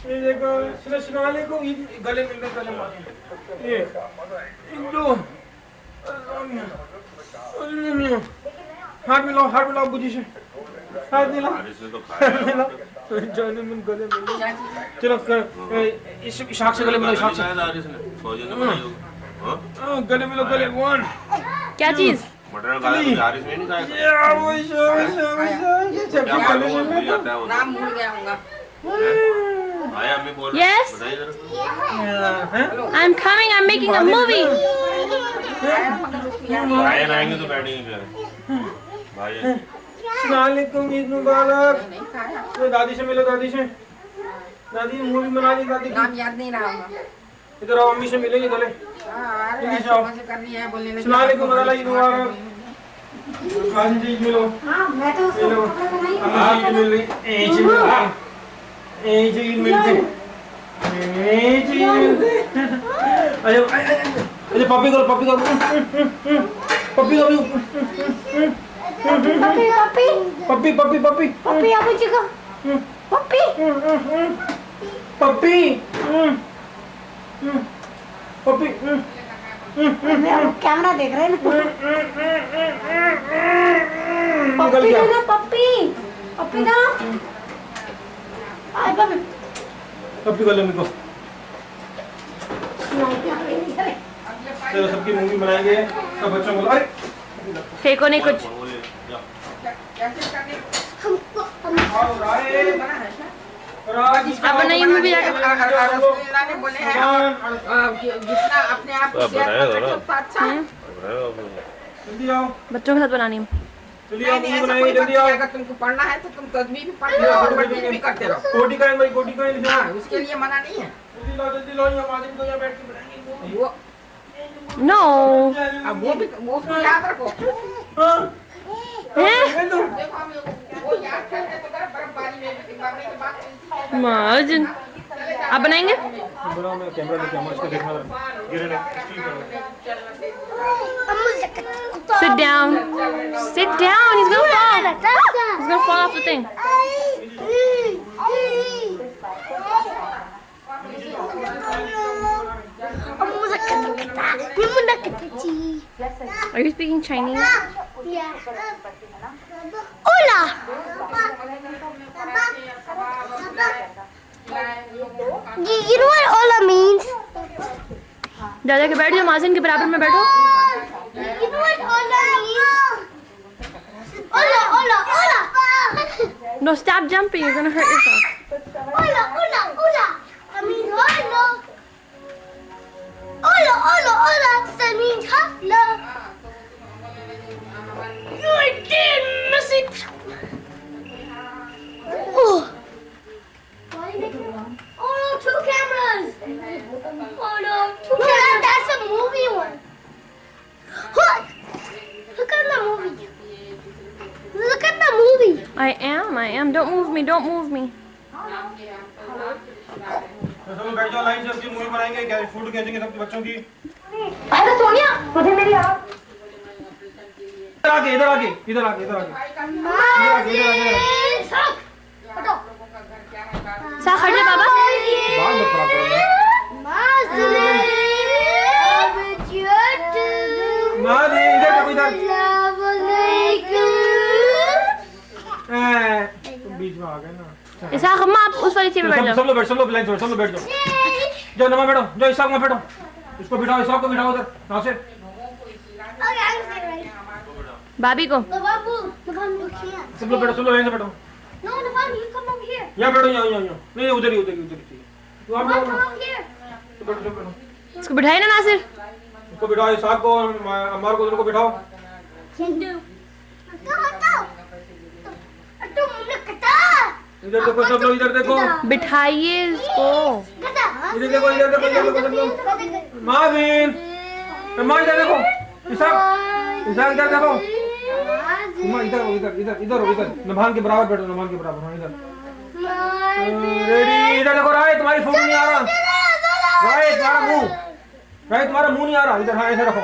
ये देखो सलामुअलैकुम गले मिल रहे गले मार ये दो हाथ मिलाओ बुझी से हाथ मिलाओ जाने मन गले मिल चलो इस शाख से गले मिलो शाख से गले मिलो गले वन क्या चीज मटर का हारिस में नहीं खाया नाम भूल गया हूँगा। आया मैं बोल Yes. बताइए जरा I'm coming. I'm making a movie. भाई आएंगे तो बैठेंगे फिर भाई सलामुअलैकुम ईद मुबारक तो दादी से मिलो दादी मूवी बना ली दादी नाम याद नहीं रहा होगा। इधर आओ मम्मी से मिलेंगे गले सलामुअलैकुम वाला ईद मुबारक आज जी मिलो हाँ मैं तो उसको मिलो कपड़ा बनाई आज मिल रही एक चीज मिलते अरे पप्पी करो पप्पी अभी चिको पप्पी कैमरा देख रहे हैं ना पप्पी ना आए पप्पी कर लो मेरे को चलो सबकी मूवी बनाएंगे सब बच्चों को अरे फेंको नहीं कुछ अब बनाइए मूवी ने बोले हैं जितना अपने आप को शेयर कर सके उतना अच्छा है। जल्दी आओ बच्चों के साथ बनानी है जल्दी आओ मूवी बनाएंगे जल्दी आओ अगर तुमको पढ़ना है तो तुम तस्वीर भी पढ़ लो और बच्चे भी करते रहो। कोटी का भाई कोटी का हाँ उसके लिए मना नहीं है। जल्दी लो यहाँ माजिद को यहाँ बैठ के बनाएंगे वो नो अब वो उसको याद रखो। देखो हम वो याद करते तो बर्फबारी में भी मरने के बाद माजिद आप बनाएंगे बनाओ मैं कैमरा लेके आऊंगा इसको देखना गिरे ना Sit down. Sit down. He's gonna fall. He's gonna fall off the thing. Are you speaking Chinese? Hola. You know what hola means? दादा के बैठ जाओ माजिद के बराबर में बैठो You know what hola means? Hola. No, stop jumping. You're gonna hurt yourself. Hola. I mean hola. Hola. That means hello. You're dead, missing. Oh. Oh no, 2 cameras. Oh no, 2 cameras. That's a movie one. Look at the movie. Look at the movie. I am. Don't move me. सब लोग बैठ जाओ line से सबकी movie बनाएंगे क्या photo खींचेंगे सबके बच्चों की अरे सोनिया मुझे मेरी आवाज इधर आके सा खड़ जा बाबा बात मत खराब करो माँ दे इधर तुम बीच में आ गए ना इसा अम्मा आप उस वाली चेयर पे बैठ जाओ सब लोग लाइन से सब लोग बैठ जाओ जाओ नमा बैठो जाओ इसाक में बैठो इसको बिठाओ इसाक को बिठाओ उधर यहाँ से भाभी को सब लोग लाइन से बैठो यहाँ बैठो यहाँ नहीं उधर ही तो आप लोग बैठो इसको बिठाए ना नासिर इसको बिठाओ इसाक को अम्मार को उनको बिठाओ इधर देखो सब लोग इधर देखो बिठाइए इसको इधर देखो सब लोग माविन अम्मा इधर देखो इसाक इधर देखो अम्मा इधर नभान के बराबर बैठो हाँ इधर रेडी इधर देखो राय तुम्हारी फोटो नहीं आ रहा राय तुम्हारा मुंह नहीं आ रहा इधर हाँ ऐसे रखो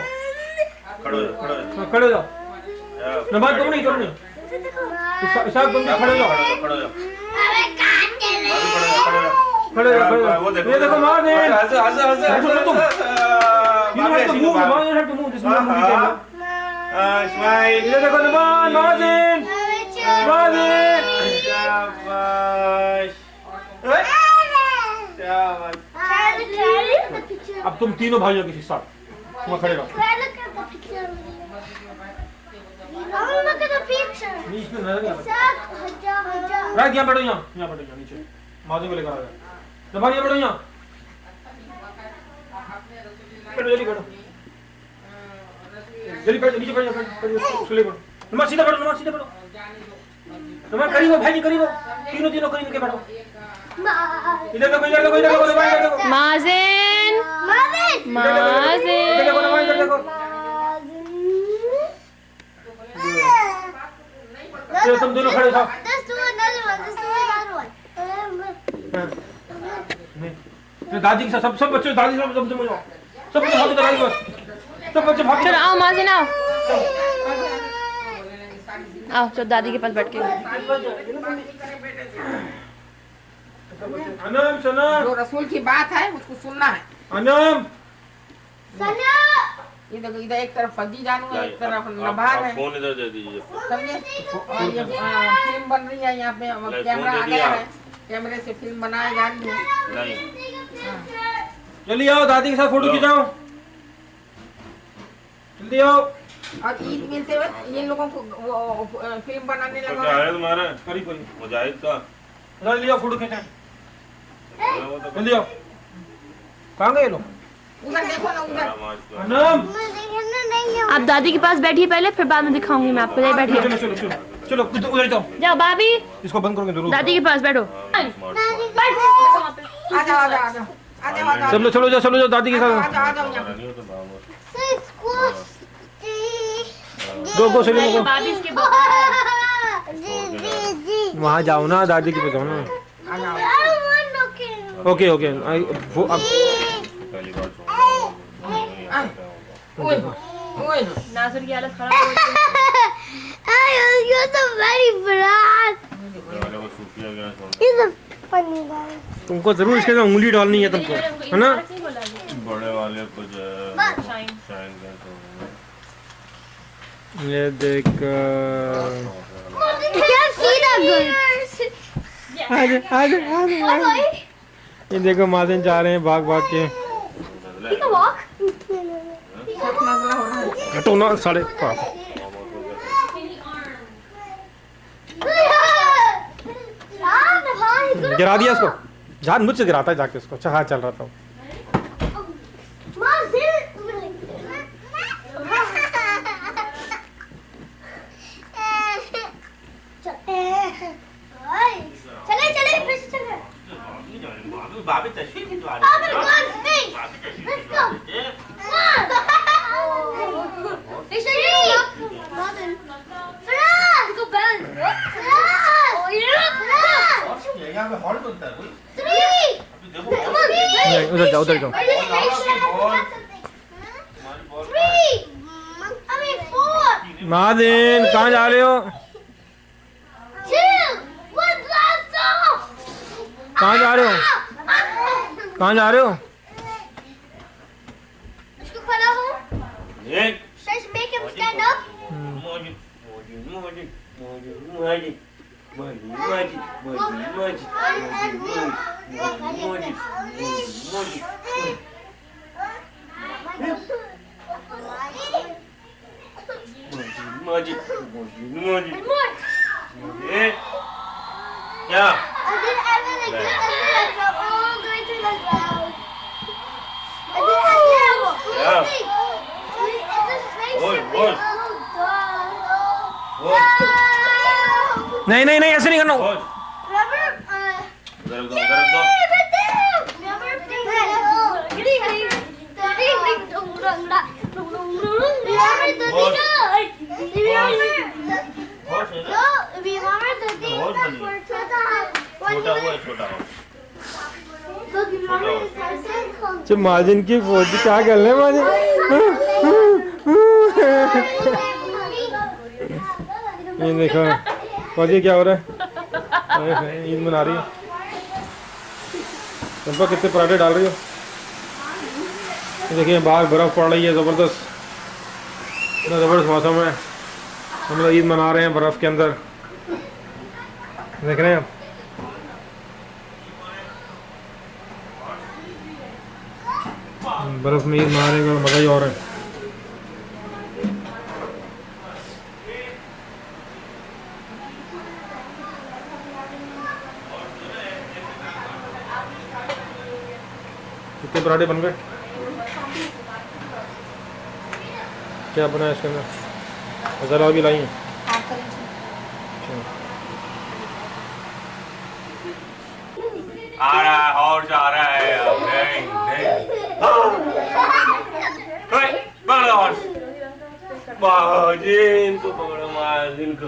खड़े हो जाओ नभान तुम नहीं इसाक तुम खड़े हो जाओ खड़े वो देखो ये देखो माजिन हंस हंस हंस तुम you have to move you have to move this movie camera smile ये देखो नमान माजिन माजिन शाबाश शाबाश अब तुम तीनों भाइयों के साथ तुम खड़े रहो Look at the picture. नीचे नजर नहीं आ रहा Hajja. राइट यहाँ बैठो यहाँ बैठो यहाँ नीचे माजिन को लेकर आ गया नमान यहाँ बैठो यहाँ बैठो जल्दी बैठो जल्दी बैठो नीचे बैठो उसको ले बैठो नमान सीधा बैठो नमान करीब हो भाई जी करीब हो तीनों करीब के बैठो इधर देखो नमान इधर देखो माजिन Marvin. माजिन देखो नमान इधर देखो चलो तुम दोनों खड़े हो Let's do another one. नहीं दादी के साथ सब बच्चे दादी सब सब बच्चे भाग दादी बस सब बच्चे भाग चलो आओ माजिन आओ आओ चलो दादी के पास बैठ के अनम सना जो रसूल की बात है उसको सुनना है। अनम Sana. ये देखो इधर एक तरफ फजी जानू है, एक तरफ नभार है, फोन इधर दे दीजिए समझे? और ये फिल्म बन रही है यहाँ पे, कैमरा आ गया है, कैमरे से फिल्म बनाई जा रही है। नहीं जल्दी आओ दादी के साथ फोटो खिंचाओ जल्दी आओ और ईद मिलते हुए ये लोगों को वो फिल्म बनाने तो लगा। क्या है तुम्हारा करीब मुजाहिद का जल्दी आओ फोटो खिंचाएं वो तो जल्दी आओ कहाँ गए लोग उधर देखो ना उधर। अनम आप दादी के पास बैठिए पहले फिर बाद में दिखाऊंगी मैं आपको बैठिए चलो चलो चलो चलो उधर जाओ जाओ भाभी इसको बंद करोगे जरूर दादी के पास बैठो आ जाओ आ जाओ आ जाओ आ जाओ आ जाओ चलो जाओ दादी के आ साथ जाओ यहाँ गो चलो भाभी इसके वहाँ जाओ ना दादी के पास जाओ ना आ जाओ। ओके ओए ओए नासर की हालत खराब हो गई You're the very brat. वाले को सूफिया गया छोड़ He's a funny guy. तुमको जरूर इसके अंदर उंगली डालनी है तुमको है ना बड़े वाले को जो शाइन का ये देख I can't see that good. ये देखो माजिन जा रहे हैं भाग के He can walk. हटो ना साढ़े पास गिरा दिया इसको जान मुझसे गिराता है जाके उसको अच्छा हाँ चल रहा था चले फिर से चले बाबी तस्वीर खिंचवा Let's go. यहाँ पे हॉल बनता है कोई उधर जाओ माजिन कहाँ जा रहे हो कहाँ जा रहे हो इसको खड़ा हो एक Let's make him stand up. क्या नहीं ऐसे नहीं करना माजिन की फौजी क्या कर रहे हैं माजिन ये देखो फौजी क्या हो रहा है ईद मना रही है चंपा कितने पराठे डाल रही हो? देखिए बाहर बर्फ़ पड़ रही है ज़बरदस्त, इतना ज़बरदस्त मौसम है। हम लोग ईद मना रहे हैं बर्फ़ के अंदर, देख रहे हैं आप। बर्फ़ में ईद मना रहे हैं, मज़ा ही और है। कितने पराठे बन गए? क्या बना है इसके अंदर? मसाला भी लाई हैं? आ रहा है और जा रहा है अब नहीं पकड़ो बाजी इनको पकड़ो मार इनको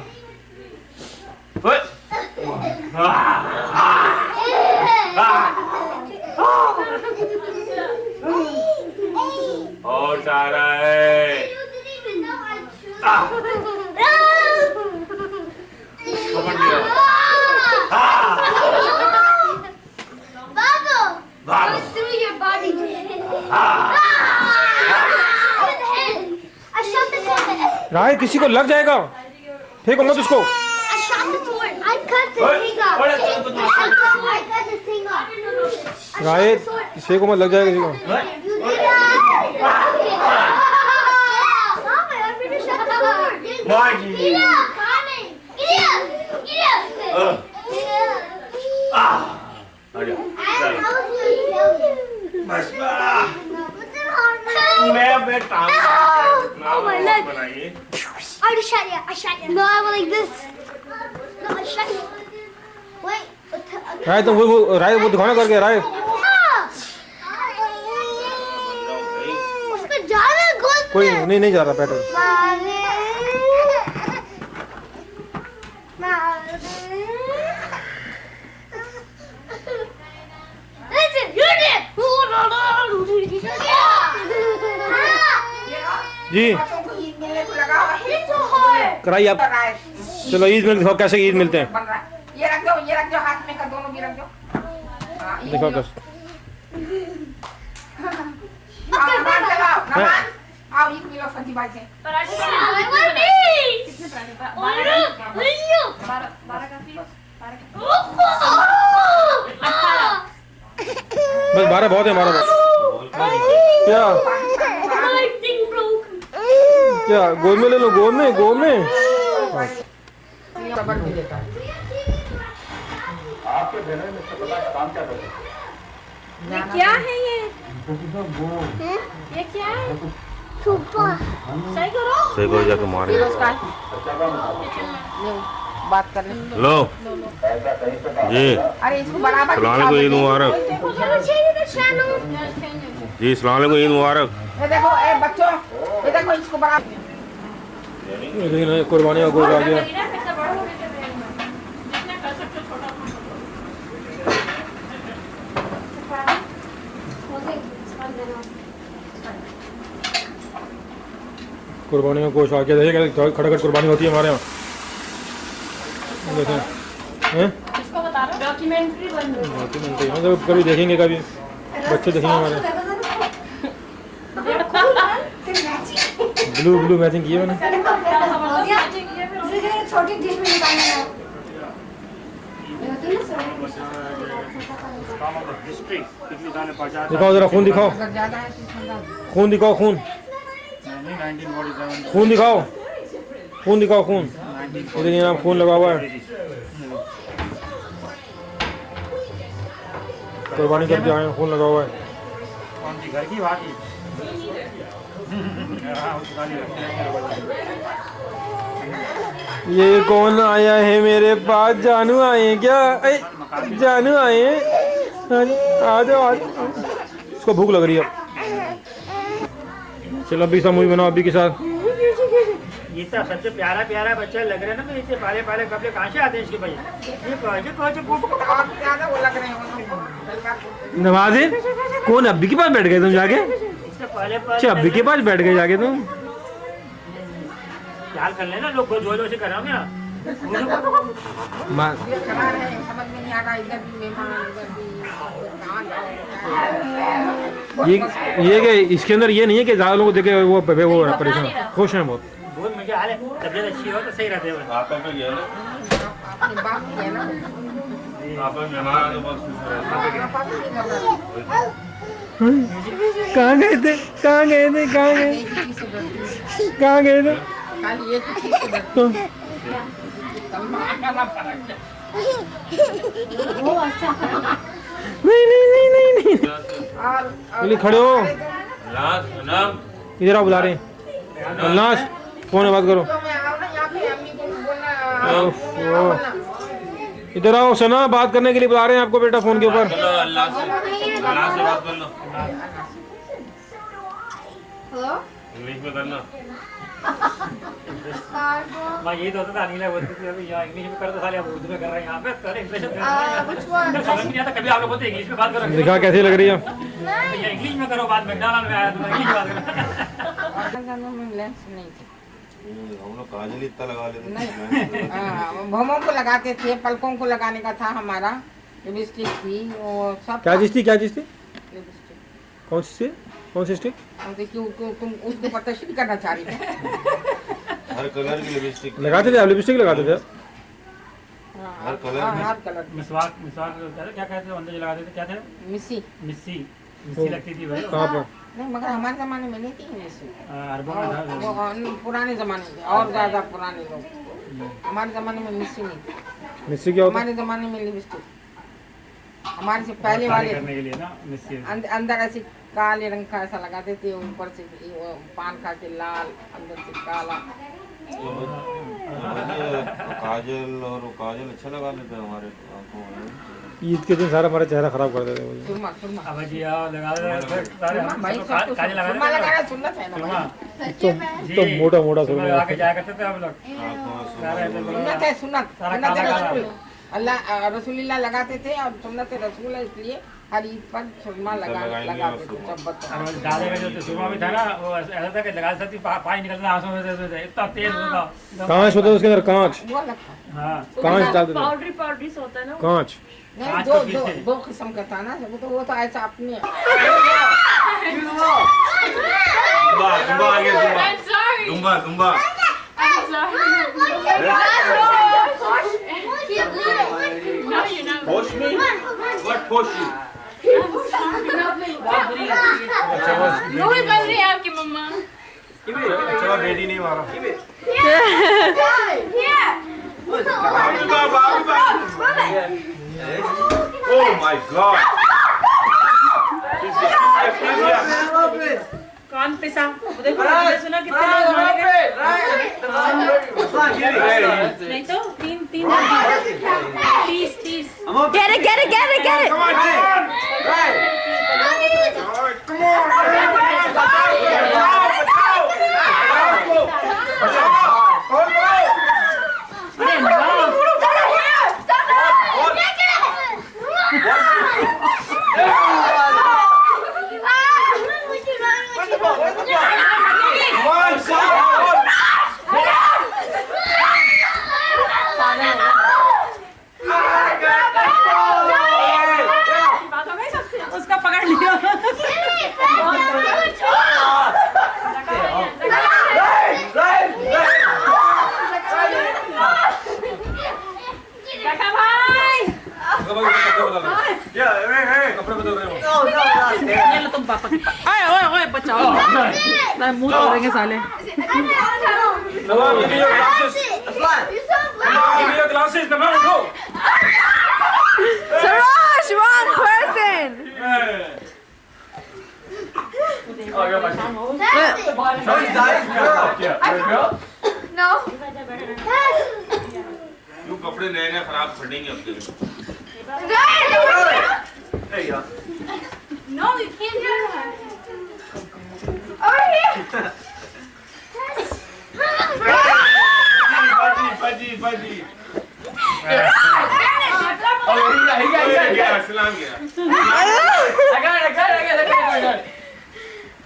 और जा रहा है पकड़ लिया through your body. I shot the sword. राय किसी को लग जाएगा, फेंको मत उसको। I shot the sword. I cut the thing off. I cut the thing off. राय किसी को मत लग जाएगा किसी को। You did that. Stop it! I'm gonna shut the sword. Margie. Get up! Coming. Get up! Get up! बस मैं बेटा Oh my leg! बनाइए I just shot you. I shot you. No, I went like this. No, I shot you. Wait. राय तुम वो राय वो दिखाना करके राय। उसमें जा रहा है गोल में। कोई नहीं जा रहा पैटर्न। Listen, you did. जी बच्चों को ईद मिलने को लगा हुआ है। It's so hard. कराइए आप। बन रहा है। चलो ईद में दिखाओ कैसे ईद मिलते हैं। बन रहा है। ये रख दो हाथ में का दोनों भी रख दो। हाँ, ईद दिखाओ मिलो। कैसे। आओ, नमाज चलाओ, नमाज। आओ, ईद मिलो फती भाई से। I want these. बस 12 बहुत है हमारा बस। क्या My thing broke. क्या गोद में ले लो, गोद में सबर भी देता है। ये क्या है ये क्या है? Super. सही करो जाके मारे फिरोज का ये बात कर ले। लो जी अरे इसको बराबर सलाम अलैकुम ईद मुबारक Change the channel. जी सलाम अलैकुम ईद मुबारक ये देखो ए बच्चों ये देखो इसको बराबर लेकिन कुर्बानी का गोद आ गया। कुर्बानी का गोश्त आ गया। देखिए कैसे खड़खड़ कुर्बानी होती है हमारे यहाँ। देखें हैं डॉक्यूमेंट्री मतलब कभी देखेंगे, कभी बच्चे देखेंगे हमारे। ब्लू मैचिंग की है मैंने। छोटी डिश में निकालना। दिखाओ जरा खून दिखाओ, अगर ज्यादा है तो इसमें डाल दो। खून दिखाओ, खून खून दिखाओ, खून दिखाओ, खून। ये देखिए यहाँ खून लगा हुआ है। कुर्बानी करके आए हैं, खून लगा हुआ है। घर की बात ही ये कौन आया है मेरे पास? जानू आए हैं क्या? जानू आए हैं? आ जाओ आ जाओ। इसको भूख लग रही है। चलो अभी सा मूवी बनाओ अभी के साथ। ये तो सबसे प्यारा प्यारा बच्चा लग रहा है ना। मैं इससे पाले पाले कपड़े कहाँ से आते हैं इसके भाई? ये और ज्यादा वो लग रहे हैं नवाज़े कौन अब्बी के पास बैठ गए तुम जाके? इससे पाले अच्छा अब्बी के पास बैठ गए जाके तुम। ख्याल कर लेना लोग बहुत जोर से कर रहा हूँ ना। माँ ये चला रहे हैं, समझ में नहीं आ रहा इधर भी मेहमान उधर भी कहाँ जाओ। ये कि इसके अंदर ये नहीं है कि ज़्यादा लोग देखे वो परेशान खुश हैं बहुत। बहुत मजा आ रहा है, तबीयत अच्छी हो तो सही रहते हैं। आप पे गया ना, अपनी बात की है ना, आप पे मेहमान तो बहुत खुश रहे। कहाँ गए थे कहाँ गए थे कहाँ गए कहाँ गए थे? खाली एक ही चीज़ से डरती तो है, सलमान का फर्क है। नहीं नहीं नहीं नहीं नहीं और खड़े हो, लास्ट नाम इधर आओ, बुला रहे हैं। लास्ट फोन में बात करो। तो मैं आओ ना यहाँ पे, अम्मी को बोलना, ओफो। इधर आओ सना, बात करने के लिए बुला रहे हैं आपको बेटा फोन के ऊपर। चलो अल्लाह से बात कर लो, Hello? इंग्लिश में करना। मैं यही तो होता था, अनिला बोलती थी अभी यहाँ इंग्लिश में कर दो, साले अब उर्दू में कर रहे हैं यहाँ पे, साले इंग्लिश में कर रहे हैं। Which one? समझ नहीं आता, कभी आप लोग बोलते इंग्लिश में बात करो, दिखा कैसी लग रही है? ये इंग्लिश में करो बात, मैकडॉनल्ड में आया तो इंग्लिश में बात करो। गानों में लेंस नहीं थे, हम लोग काजल इतना लगा लेते नहीं, भौहों को लगाते थे, पलकों को लगाने का था हमारा, लिपस्टिक थी, वो सब क्या चीज़ थी, क्या चीज़ थी? लिपस्टिक। कौन सी थी? कौन सी स्टिक? हम देखिए तुम उसके ऊपर तशरीह करना चाह रही थे। हर कलर की लिपस्टिक लगाते थे आप? लिपस्टिक लगाते थे? हर कलर हाँ, में। हर कलर की। मिसवाक क्या कहते थे, अंदर जो लगाते थे क्या थे? मिसी मिस्सी मिस्सी लगती थी भाई। कहाँ पर? नहीं, मगर हमारे जमाने में नहीं थी मिसी, अरबों में था। वो पुराने जमाने में और ज्यादा पुराने लोग, हमारे जमाने में मिसी नहीं थी, मिस्सी क्या होता है? हमारे जमाने में लिपस्टिक, हमारे से पहले वाले करने के लिए ना मिस्सी। अंदर ऐसे काले रंग का ऐसा लगाते थे, ऊपर से वो पान खा के लाल, अंदर से काला। काजल और वो काजल अच्छा लगा लेते हैं हमारे आंखों में। ईद के दिन सारा हमारा चेहरा खराब कर देते हैं। सुरमा सुरमा अब जी आओ लगा दे सारे हम भाई, सब काजल लगा सुरमा देते लगाना सुनना है ना सुरमा भाई। तो मोटा मोटा सुरमा लगा के जाया करते थे हम लोग आंखों में सारे ऐसे सुन्नत है, सुन्नत सारा सुन्नत काला रसूल, अल्लाह रसूलुल्लाह लगाते थे, और सुन्नत रसूल है, इसलिए हर ईद पर सुरमा लगाते थे सब बच्चे। और दादा का जो सुरमा भी था ना, वो ऐसा था कि लगा सकती पानी निकलना आंसू में से इतना तेज होता। कांच होता है उसके अंदर, कांच वो अलग था। हाँ कांच डालते थे, पाउडरी से होता है ना। कांच। नहीं, कांच दो तो दो पीछे। दो किस्म का था ना, वो तो ऐसा अपने तुम्बा तुम्बा आ गया, तुम्बा I'm sorry. Tumba Tumba. I'm sorry. No, you're not. होश में व्हाट होश में। रोई बन रही है आपकी मम्मा। अच्छा बेटी नहीं मारा। Yeah. Oh my God! कौन पिसा? देखो सुना कितने लोग नहीं तो तीन 30 Get it, get it, get it, get it. Come on, Jay! Right! Come on! उसका पकड़ लिया। ये लो तुम पापा के पास। ओए ओए ओए बचाओ, मुंह तोड़ेंगे साले। नवाब give me your glasses. Give me your glasses. Navaab, go. Feroz, wrong person. No. तू कपड़े नए नए खराब फटेंगे अब तेरे। No, you can't do that. Over here. Fuzzy fuzzy. सलाम गया।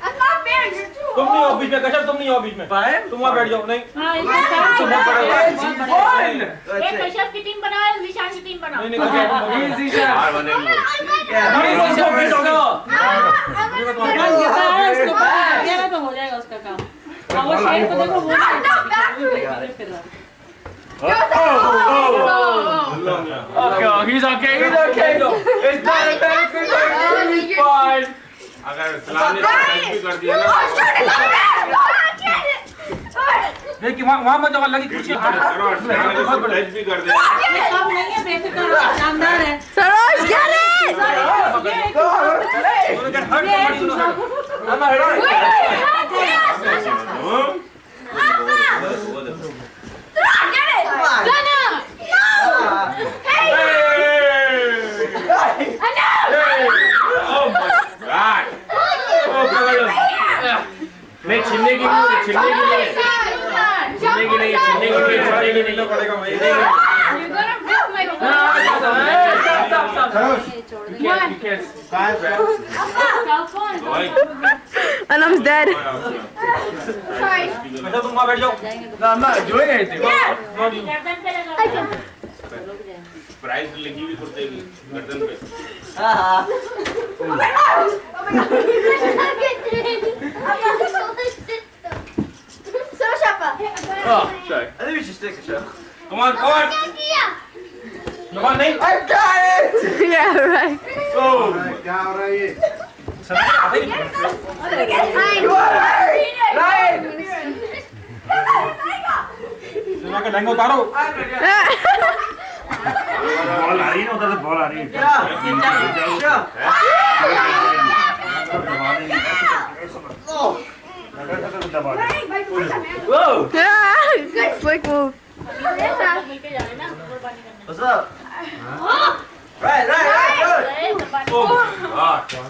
That's not fair. You're too तुम नहीं हो बीच में, कशर तुम नहीं हो बीच में। तुम वहाँ बैठ जाओ। नहीं एक कश्यप की टीम बनाओ, निशान की टीम बनाओ। नहीं नहीं हार बनेगी। नहीं वो शेर को देखो वो Okay, he's okay. It's not a bad thing. He's fine. अगर सलाम ने सेल्फी कर दिया ना देखिए वहाँ मत जाओ लगी कुछ सेल्फी कर दे कम नहीं है बेफिक्र शानदार है Feroz, get it! नहीं छिलने की नहीं छिलने की नहीं छिलने की नहीं छिलने की नहीं पड़ेगा भाई Anam's dead. तुम वहाँ बैठ जाओ ना जो ही नहीं थे प्राइस लगी हुई कुर्ते की गर्दन पे Oh, sorry. I think we should stick a show. Come on, come on. Come on, Nate. I got it. Yeah, right. Oh. क्या हो रहा है ये? का लहंगा उतारो बॉल आ रही है ना उधर से बॉल आ रही है Yeah, slick move. What's up? Right, good. Oh God.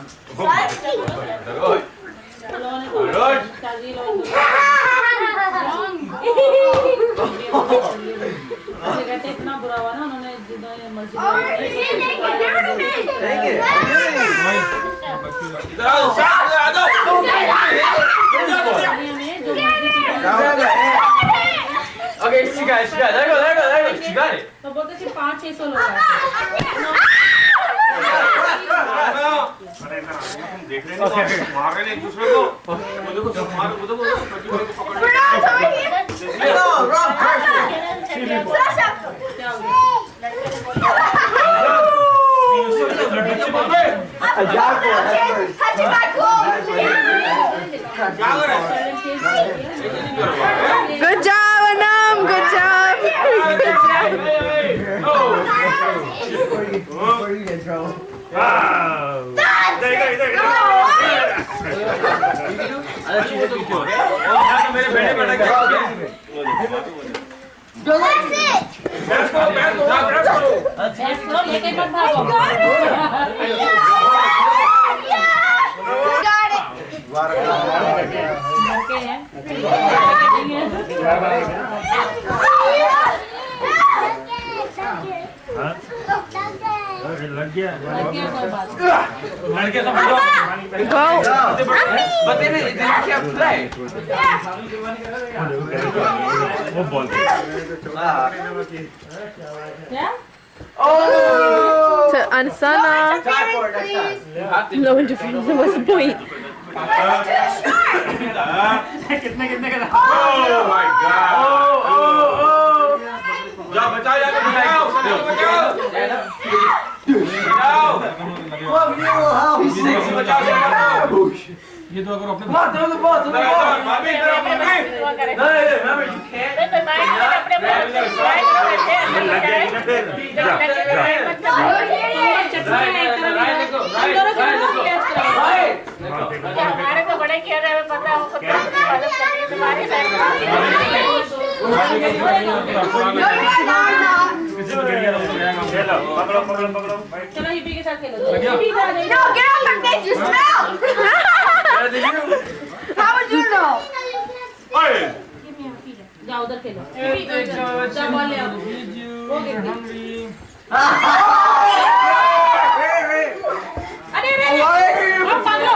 इतना बुरा हुआ ना उन्होंने मस्जिद Take it. इधर आओ Okay, she got it. There you go. She got it. तो बोलते थे 500-600 लोग देख रहे हैं मार रहे हैं एक दूसरे को वो देखो सब मार वो देखो प्रतिवादी को पकड़ No, wrong person. Good job, Anam. Good job. Before you get in trouble. मेरे बेटे बेटा क्या लेके मत भागो लड़के हैं लग गया लड़के सब Go. but they can't play वो बॉल क्या To Ansana. No interference. What's the point? कितने का Oh my God जा बचाओ ये तो अगर अपने हमारे तो बड़े खेल रहे हैं पता हमको तुम्हारी चलो हिप्पी के साथ खेलो जाओ उधर खेलो जा बॉल ले आओ अरे पागलो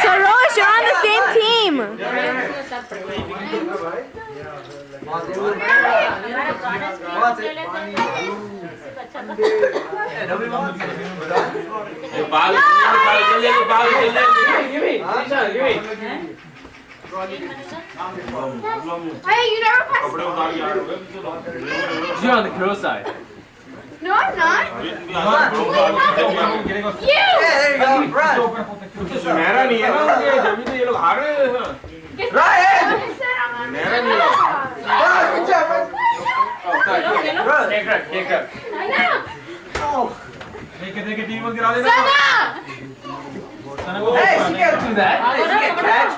Feroz, you're on the same team. Hey, you never passed. You're on the girl side. No, I'm not. You. Yeah, there you go. Run. मेरा नहीं है ना ये जब भी ये लोग हार रहे हैं Ryan. मेरा नहीं है Good job, man. Run. Take her. देखे टीम को गिरा देना Hey, she can't do that. Hey, she can't catch.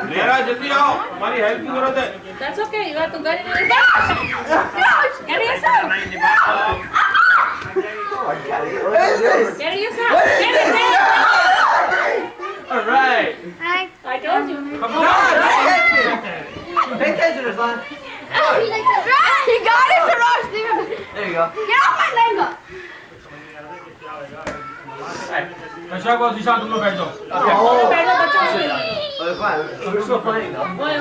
मेरा जल्दी आओ हमारी हेल्प की जरूरत है That's okay. You have to get it. Get it yourself. What is this? Get it yourself. What is Get it. this? All right. I told you. Come on, catch it. Pay attention, Ruslan. He got it, Feroz. There you go. Get off my leg. नशा को दिशा तुम लोग बैठ जाओ Oh, it's fine. We're still playing, though. Oi.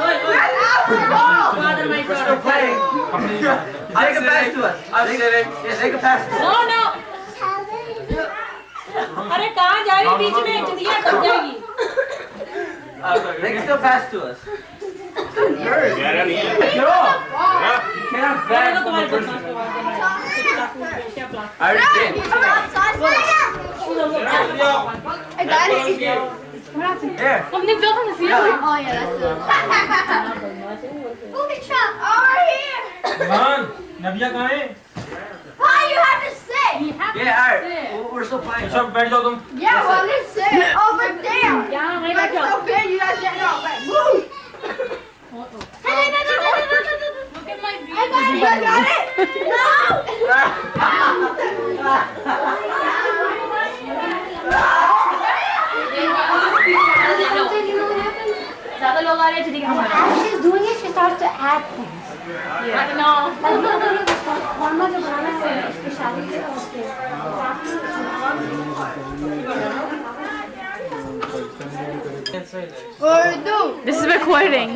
Father, my We're still playing. Take a pass to us. I'm sitting. Yeah, take a pass to us. No. अरे कहाँ जा रही बीच में चिड़िया कब जाएगी They can still pass to us. मेरा नहीं है Get off. You cannot back from तुम्हारे the person. क्या plan I already did. I got it. Here. Something fell from the ceiling. Oh yeah, that's it. Movie truck over here. मान नबिया कहाँ है Why you have to sit? Yeah, alright. We're still playing. नशा बैठ जाओ तुम Yeah, well, let's sit over there. यहाँ नहीं Like बैठो so big, you guys get off. Like, move. Hey, no. Look at my I got it. You got it. No. ज़्यादा लोग आ रहे हैं चिड़िया हमारे As she's doing it, she starts to add things. I know. Normal जो बनाना है उसकी शादी से उसके This is recording.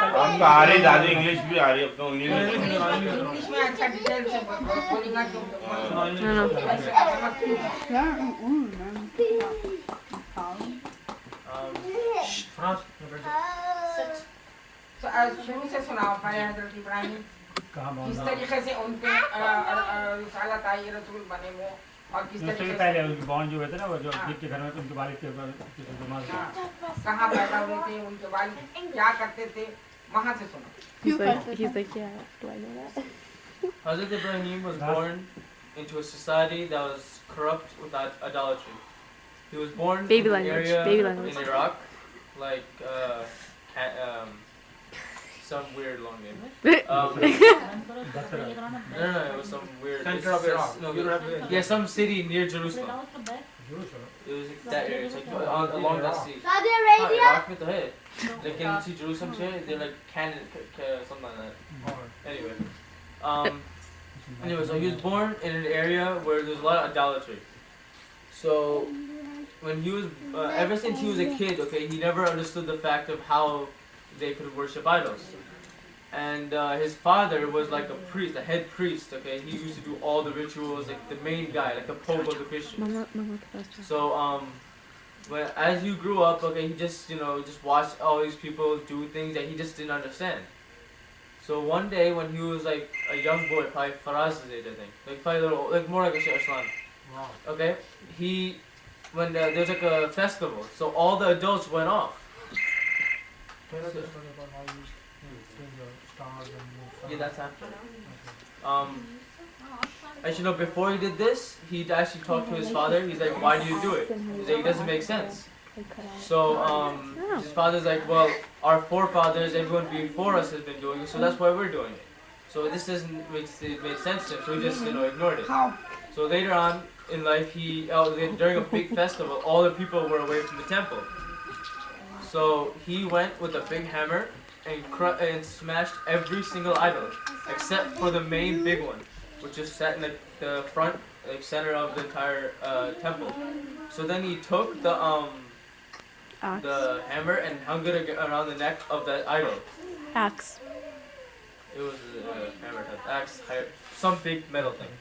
आपको आ रही दादी इंग्लिश भी आ रही है अब तो इंग्लिश इंग्लिश में अच्छा डिटेल से बोलेगा तुम शुरू से सुनाओ भाई हजरत इब्राहिम किस तरीके से उनके रिसालत आई रसूल बने वो और किस तरीके से पहले उनके बॉन्ड जो हुए थे ना वो जो के घर में उनके वालिद के कहाँ पैदा हुए थे उनके वालिद क्या करते थे वहाँ से सुनो He's like, yeah, do I know that? Hazrat Ibrahim was born into a society that was corrupt with idolatry. He was born Baby in an language, area baby language. in Iraq, like some weird long name. No, it was some weird. Center of Iraq. Yeah, some city near Jerusalem. It was that area, it's like along that sea. Saudi हाँ, Arabia. Iraq में तो है, लेकिन सी Jerusalem से they're like something like that. Anyway, so he was born in an area where there's a lot of idolatry. So when he was, ever since he was a kid, okay, he never understood the fact of how they could worship idols. And his father was like a priest, a head priest, okay? He used to do all the rituals, like the main guy, like the Pope of the Christians. So, but as you grew up, okay, he just, just watched all these people do things that he just didn't understand. So one day when he was like a young boy, probably Feraz's age, I think, like probably a little, like more like a Shahslan. Okay, when there's like a festival, so all the adults went off. Yeah, that's after. Actually, no, before he did this, he actually talked to his father. He's like, why do you do it? He's like, it doesn't make sense. So, his father's like, well, our forefathers, everyone before us has been doing it, so that's why we're doing it. So this doesn't make sense to him, so he just, ignored it. So later on in life, during a big festival, all the people were away from the temple. So he went with a big hammer and smashed every single idol, except for the main big one, which is set in the front, center of the entire temple. So then he took the the hammer and hung it around the neck of that idol. Axe. It was a hammer type axe, some big metal thing.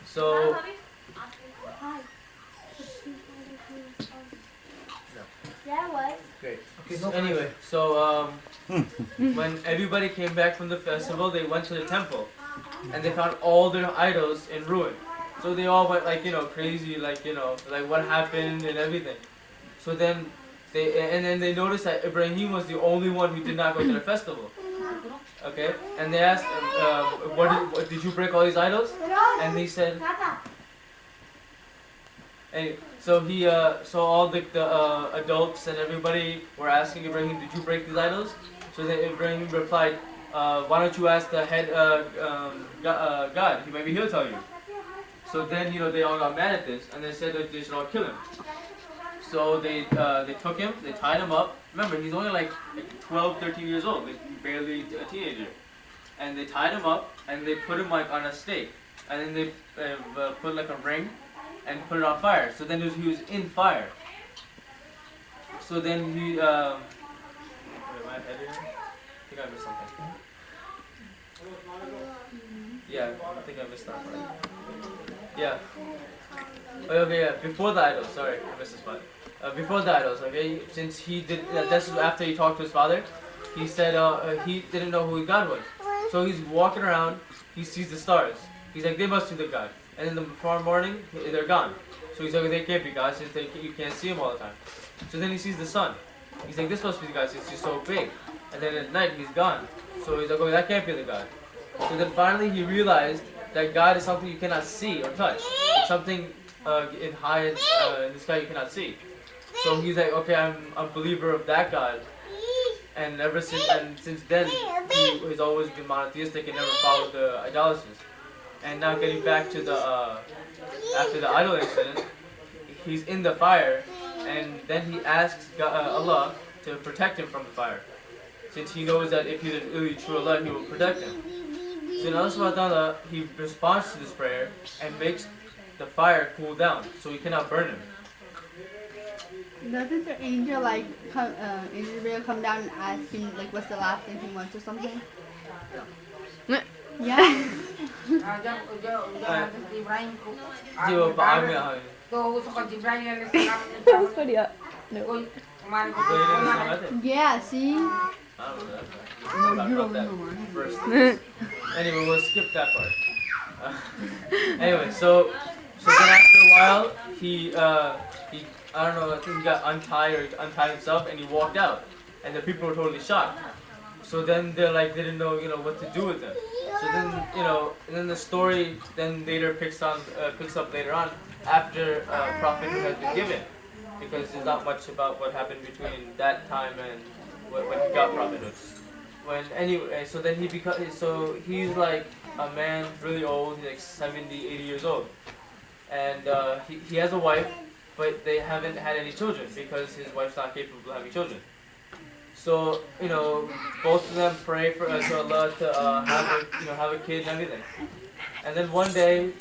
So That was. great. So anyway, so when everybody came back from the festival, they went to the temple, and they found all their idols in ruin. So they all went like crazy, like like what happened and everything. So then they noticed that Ibrahim was the only one who did not go to the festival. Okay, and they asked him, what did you break all these idols? And he said. Anyway, so all the adults and everybody were asking Ibrahim, did you break these idols? So then Ibrahim replied, why don't you ask the head God? Maybe he'll tell you. So then they all got mad at this and they said that they should all kill him. So they took him, they tied him up. Remember, he's only like 12, 13 years old, like barely a teenager. And they tied him up and they put him like on a stake. And then they put like a ring and put it on fire. So then he was in fire. So then he, wait, am I ahead here? I think I missed something. Yeah, I think I missed that part. Yeah. Okay, yeah, before the idols, sorry, I missed this part. Before the idols, okay, since he did, this is after he talked to his father, he said he didn't know who God was. So he's walking around, he sees the stars. He's like, they must be the God. And in the tomorrow morning, they're gone. So he's like, they can't be God since you can't see him all the time. So then he sees the sun. He's like, this must be the God since he's so big. And then at night, he's gone. So he's like, oh, that can't be the God. So then finally he realized that God is something you cannot see or touch. It's something in high in the sky you cannot see. So he's like, okay, I'm a believer of that God. And since then, he's always been monotheistic and never followed the idolaters. And now getting back to after the idol incident, he's in the fire, and then he asks Allah to protect him from the fire, since he knows that if he's a really true Allah, he will protect him. So Allah subhanahu wa ta'ala, he responds to this prayer and makes the fire cool down, so he cannot burn him. Doesn't the angel Israel come down and ask him like what's the last thing he wants or something? Yeah. Yeah, see? No, you don't know. Anyway, we'll skip that part. Anyway, so then after a while, he I don't know, I think he got untied himself and he walked out. And the people were totally shocked. So then they're like, they didn't know, what to do with him. So then, and then the story then later picks up later on after prophethood has been given. Because there's not much about what happened between that time and when he got prophethood. So then he's like a man really old, he's like 70, 80 years old. And he has a wife, but they haven't had any children because his wife's not capable of having children. So, both of them pray to Allah to have a kid and everything. And then one day,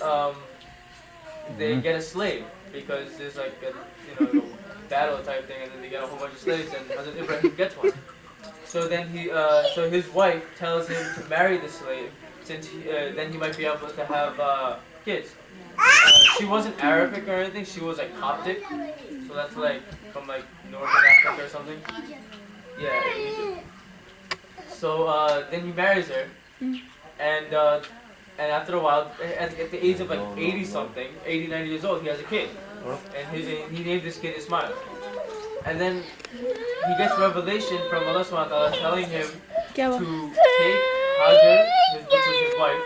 they get a slave because there's like a battle type thing, and then they get a whole bunch of slaves, and Hazrat Ibrahim gets one. So then so his wife tells him to marry the slave, since then he might be able to have kids. She wasn't Arabic or anything; she was like Coptic, so that's like from like northern Africa or something. Yeah. So then he marries her, and after a while, at the age of like 80 90 years old, he has a kid, and he named this kid Ismail. And then he gets revelation from Allah subhanahu wa ta'ala telling him to take Hajar, which is his wife,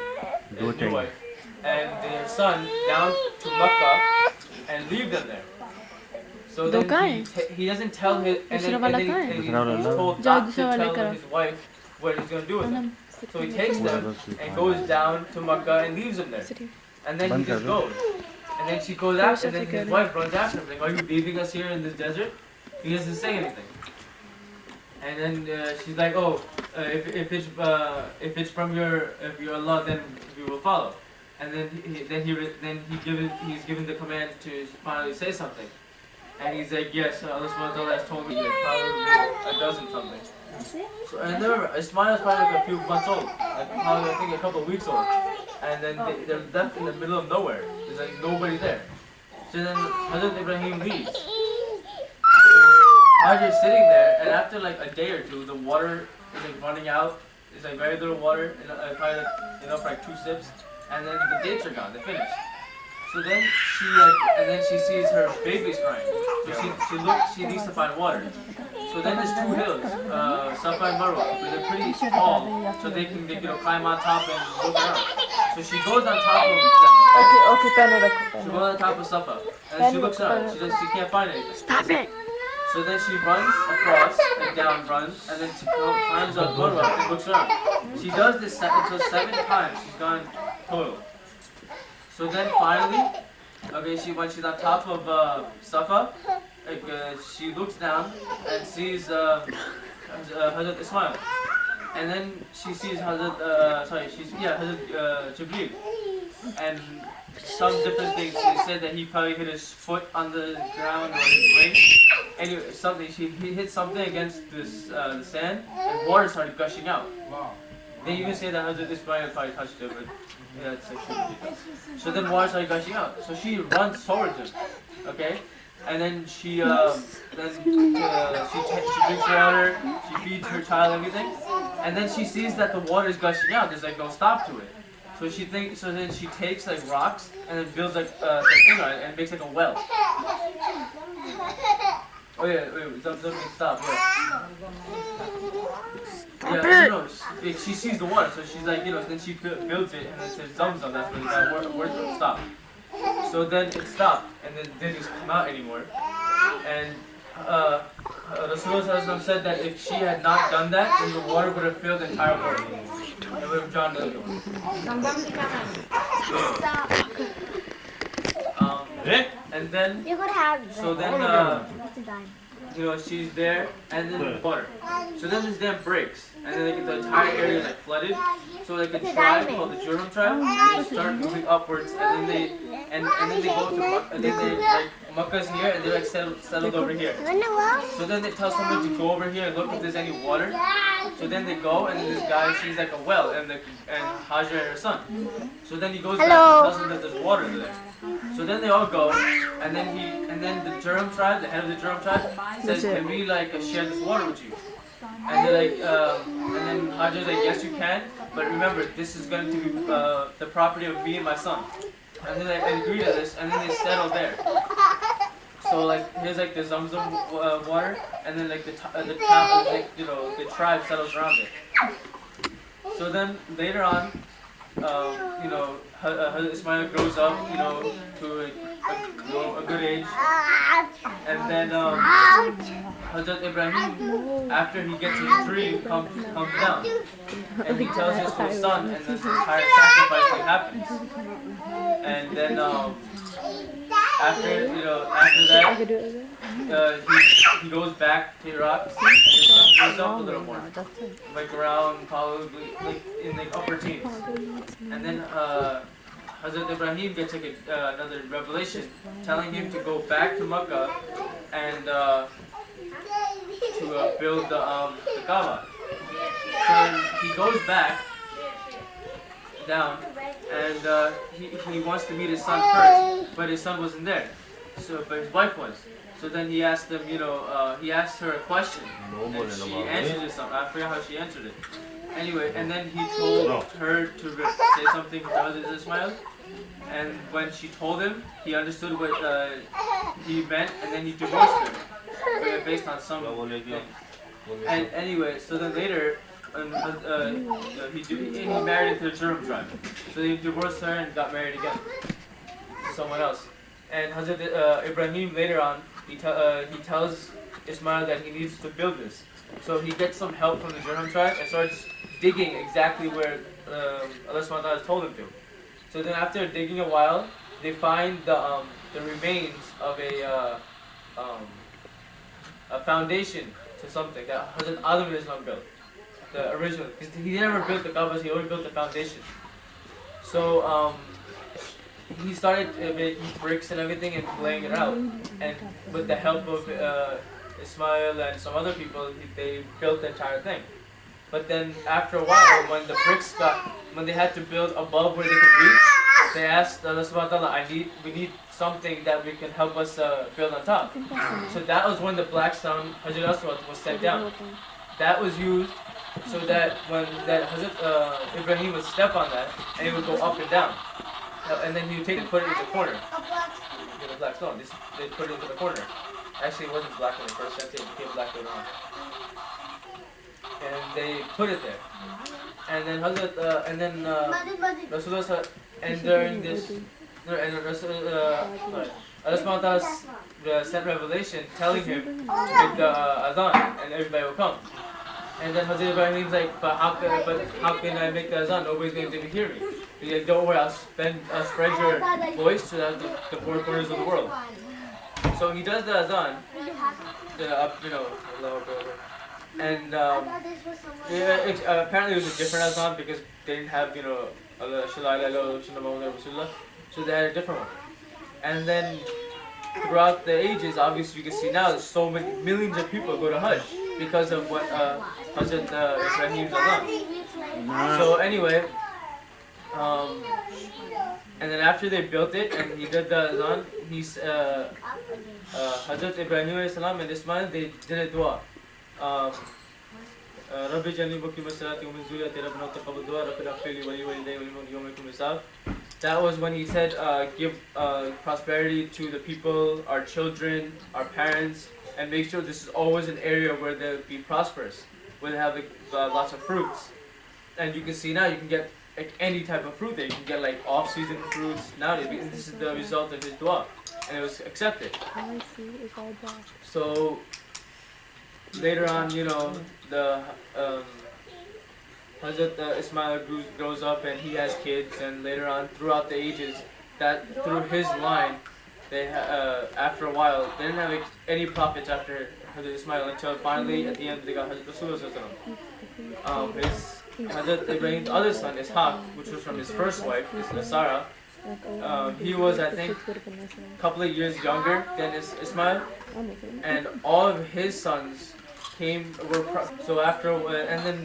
his new wife, and their son down to Makkah and leave them there. So then he doesn't tell his, and then he's told not to tell his wife what he's going to do with them. So he takes them and goes down to Makkah and leaves them there. And then he just goes. And then she goes after, and then his wife runs after him, like, are you leaving us here in this desert? He doesn't say anything. And then she's like, oh, if it's from your Allah, then we will follow. And then he's given the command to finally say something. And he's like, yes, Allah subhanahu wa ta'ala has told me like probably a dozen something. So, and remember, Ismail's probably like a few months old, like probably I think a couple of weeks old. And then they're left in the middle of nowhere. There's like nobody there. So then Hazrat Ibrahim leaves. Hajar's sitting there, and after like a day or two, the water is like running out. It's like very little water, and probably like, for like 2 sips. And then the dates are gone, they're finished. So then she sees her baby's crying. So she needs to find water. So then there's 2 hills, Safa and Marwa, but they're pretty tall, so they can climb on top and look around. So she goes on top of Safa, and she looks around. She can't find anything. Stop it. So then she runs across, and down runs, and then she climbs up Marwa and looks around. She does this until 7 times. She's gone total. So then finally, when she's on top of Safa, she looks down and sees Hazrat Ismail, and then she sees Hazrat Jibreel, and some different things. They said that he probably hit his foot on the ground or his wing. Anyway, he hit something against this the sand, and water started gushing out. Wow. They even say that Hazrat Ismail probably touched it, but yeah, it's like so then water started gushing out. So she runs towards him, okay? And then she drinks water, she feeds her child, everything. And then she sees that the water is gushing out, there's like no stop to it. So then she takes like rocks and then builds like a thing on it and makes like a well. Oh yeah, wait, something stop, yeah. No, she sees the water, so she's like, then she builds it and it says Zamzam, that's when that word will stop. So then it stopped, and then it didn't come out anymore. And Rasulullah said that if she had not done that, then the water would have filled the entire world. It would have drowned everyone. And then, You could have so then, she's there, and then water. So then this dam breaks, and then the entire area is like flooded. So like a tribe called the Jurham tribe, they start moving upwards, and then they go to Makkah, and then they like Makkah's here, and they like settled over here. So then they tell someone to go over here and look if there's any water. So then they go, and then this guy sees like a well, and Hajar and her son. So then he goes back and tells them that there's water there. So then they all go, and then the Jurham tribe, the head of the Jurham tribe, says, "Can we like share this water with you?" And they're like, and then Hajar's like, "Yes, you can, but remember, this is going to be the property of me and my son." And then they agree to this, and then they settle there. So like, here's like the Zamzam water, and then like the tribe settles around it. So then later on, Ismail grows up, to a good age, and then Hazrat Ibrahim, after he gets his dream, comes down, and he tells this to his son, and then the entire sacrifice happens. And then after that, he goes back to Iraq, and his son grows up a little more, like around probably like in the upper teens. And then Hazrat Ibrahim gets like another revelation telling him to go back to Makkah and to build the Kaaba. So he goes back down, and he wants to meet his son first, but his son wasn't there. But his wife was. So then he asked them, he asked her a question, and she answered it something. I forgot how she answered it. Anyway, and then he told her to say something to Hazrat Ismail, and when she told him, he understood what he meant, and then he divorced her, based on some thing. And anyway, so then later, he married into the Jurham tribe. So he divorced her and got married again to someone else. And Hazrat Ibrahim later on, he tells Ismail that he needs to build this. So he gets some help from the Jurham tribe and starts digging exactly where Allah subhanahu wa ta'ala has told him to. So then after digging a while, they find the remains of a foundation to something that Hazrat Adam built. The original, because he never built the Kaaba, he only built the foundation. So he started making bricks and everything and laying it out. And with the help of Ismail and some other people, they built the entire thing. But then after a while, when the bricks when they had to build above where they could reach, they asked Allah subhanahu wa ta'ala, we need something that we can help us build on top. So that was when the black stone, Hajar Aswad, was set down. That was used so that when Hazrat Ibrahim would step on that, and it would go up and down. And then he would take it and put it in the corner. The black stone, they put it into the corner. Actually, it wasn't black when they first set it, it became black later on. And they put it there. And then Rasulullah, and during this, Allah subhanahu wa ta'ala sent revelation telling him with the adhan and everybody will come. And then Hazrat Ibrahim's like, but how can I make the adhan? Nobody's going to hear me. He's like, don't worry, I'll spread your voice to the four corners of the world. So he does the adhan, and apparently it was a different adhan because they didn't have, so they had a different one. And then throughout the ages, obviously you can see now there's so many millions of people go to Hajj because of what Hazrat Ibrahim's adhan. So anyway, and then after they built it and he did the adhan, Hazrat Ibrahim and Ismail, they did a dua. Rabbi Jalni Bukki Masalati Umin Zuya Terabna Taqabud Dua Rabbi Rafili Wali Wali Day Wali Yomikum Isab. That was when he said, give prosperity to the people, our children, our parents, and make sure this is always an area where they'll be prosperous, where they have lots of fruits. And you can see now you can get like any type of fruit there. You can get like off-season fruits nowadays. And this is the result of his dua, and it was accepted. So later on, the Hazrat Ismail grows up and he has kids, and later on, throughout the ages, that through his line, they after a while they didn't have any prophets after Hazrat Ismail until finally at the end they got Hazrat Rasulullah. Hazrat Ibrahim's other son, Ishaq, which was from his first wife, Sarah, he was, I think, a couple of years younger than Ismail, and all of his sons so after, and then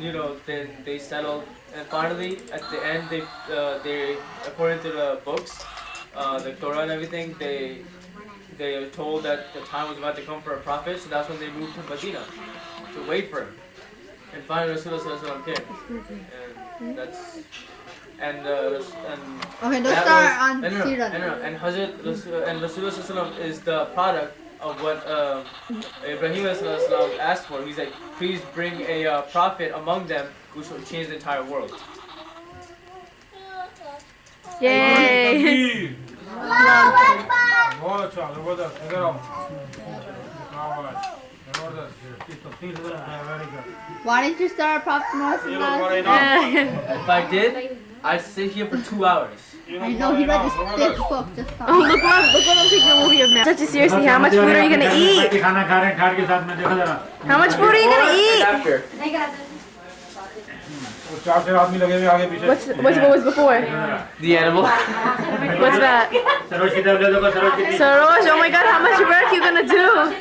they settled, and finally at the end they according to the books, the Torah and everything, they were told that the time was about to come for a prophet, so that's when they moved to Medina to wait for him. And finally Rasulullah came, and that's okay, let's start on Sirat. And Rasulullah is the product of what Ibrahim asked for. He's like, please bring a prophet among them which will change the entire world. Yay! Why didn't you start Prophet Muhammad? If I did, I'd sit here for 2 hours. I know, he read this thick book just now. Oh, look what I'm taking a movie of now. Such seriously, how much food are you gonna eat? How much food are you gonna eat? What was before? The animal. What's that? Feroz, oh my god, how much work are you gonna do?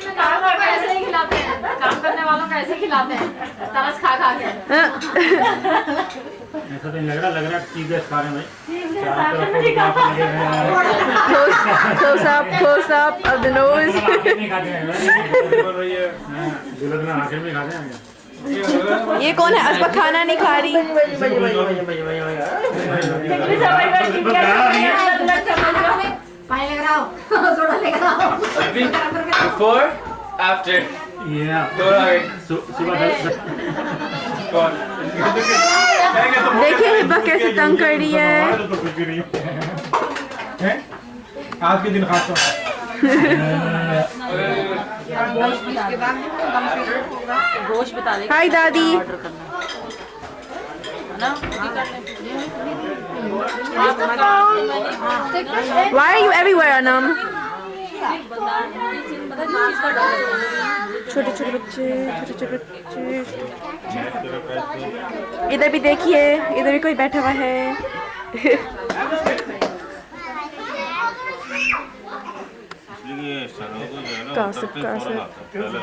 ऐसा तो नहीं लग रहा टीगर्स खा रहे हैं भाई Close up of the nose. ये कौन है? असबा खाना नहीं खा रही. Before, after. Yeah. देखिए हिब्बा कैसे तंग कर रही है. आज के दिन खास तौर Hi दादी. Why are you everywhere, Anam? छोटे छोटे बच्चे. इधर भी देखिए, इधर भी कोई बैठा हुआ है. ये सनों को जो है ना Gossip, उतरते ही फौरन gossip. आता है। पहले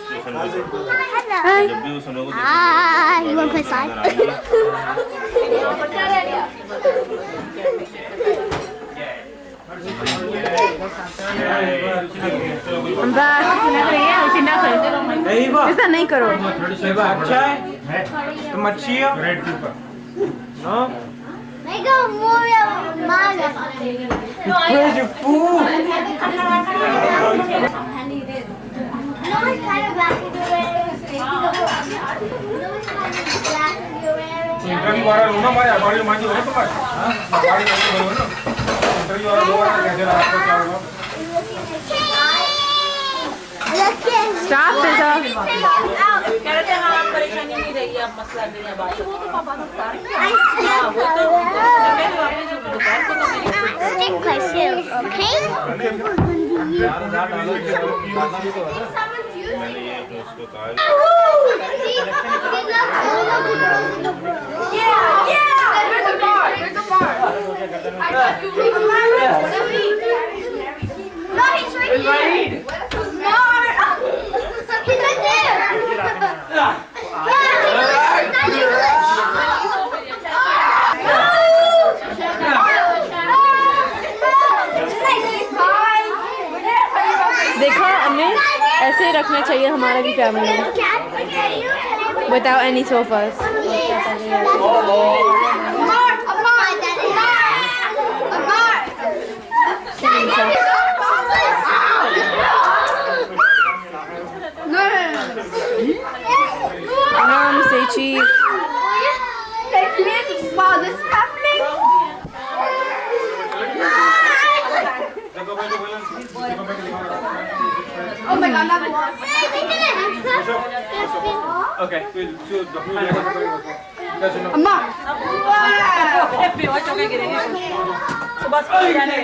स्टेशन पे Hi. जब भी वो सनों को Hi, you wanna play slide? I'm back. ऐसा नहीं करो. अच्छा है तो मच्छी है no Make a movie of manga. where's your food No one's kind of black if you're wearing. No one's kind of black if you're wearing. Interview वाला लो ना हमारे गाड़ी मांझी हो ना तुम्हारे गाड़ी मांझी हो ना इंटरव्यू वाला लो ना कैसे रहा आपको क्या होगा Stop this. कहते हैं आप परेशानी नहीं रही आप मसला नहीं है बात वो तो पापा ने बता रहे I हाँ वो तो मैं वापस दोपहर को तो मेरी stick my shoes, okay? मैंने ये उसको कहा Where's the bar? Where's the bar? No, he's right there. Smart. He's right there. देखो हमने ऐसे ही रखना चाहिए हमारा भी camera without any sofas. Say cheese. Wow, this is happening. Oh my god, not one. okay Amma. बेहोश हो के गिरेंगे सुबह स्कूल जाने